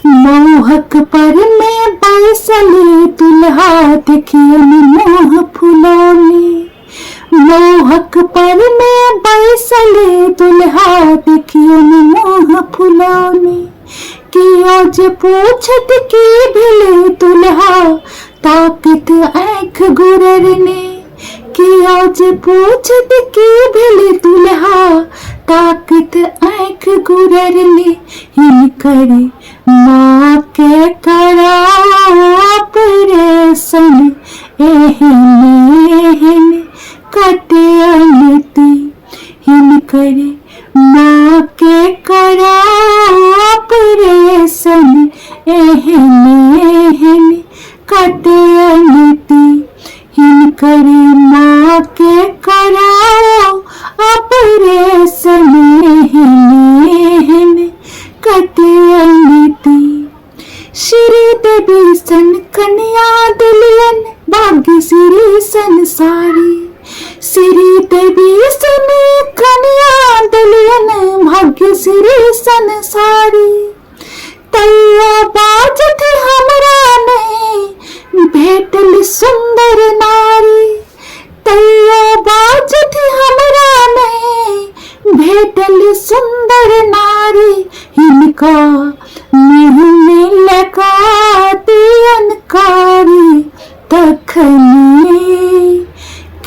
मोहक पर में बैसले दुल्हा देखिए मोह फुलौने। मोहक पर में बैसले दुल्हा देखिए मोह फुलौने। कि आज पूछत की भिले दुल्हा ताकत आँख गुररने। कि आज पूछत की भिले दुल्हा ताकत आँख गुररने। हिन करे माँ के कराओ ऑपरेशन एहने एहने कटे अनती। हिन करे माँ के कराओ ऑपरेशन एहने एहने कटे अनती। हिन करे माँ के कराओ ऑपरेशन एहने एहने कटे अनती। श्री देवी सन कन्या दलियन भाग्य श्री संसारी। श्री देवी सन कन्या दलियन भाग्य श्री संसारी। तैया बाजत हमरा नहीं भेटल सुंदर नारी। तैया बाजत हमरा नहीं भेटल सुंदर नारी। हिनका मुँह में लगा दियन कारी तखनी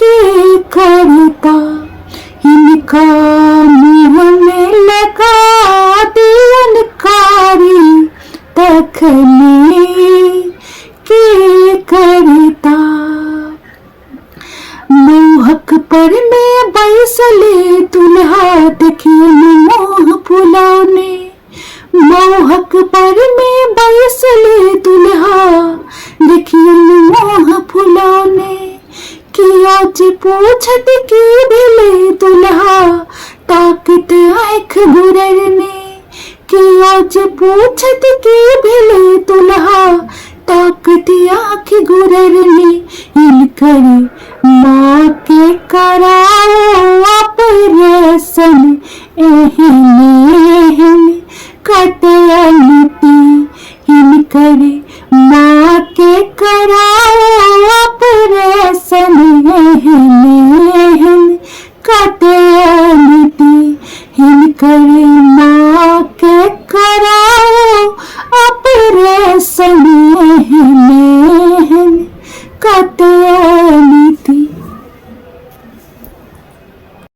के करता। हिनका मुँह में लगा दियन कारी तखनी के करता। मोहक पर में बैसले दुल्हा देखिए मोह फुलौने। मोहक पर में बैसले दुल्हा देखिए मोह फुलौने। कि आज पूछत की भिले दुल्हा ताकत आँख गुररने। कि आज पूछत की भिले दुल्हा ताकत आँख गुररने। हिन करे माँ के कराओ ऑपरेशन एहने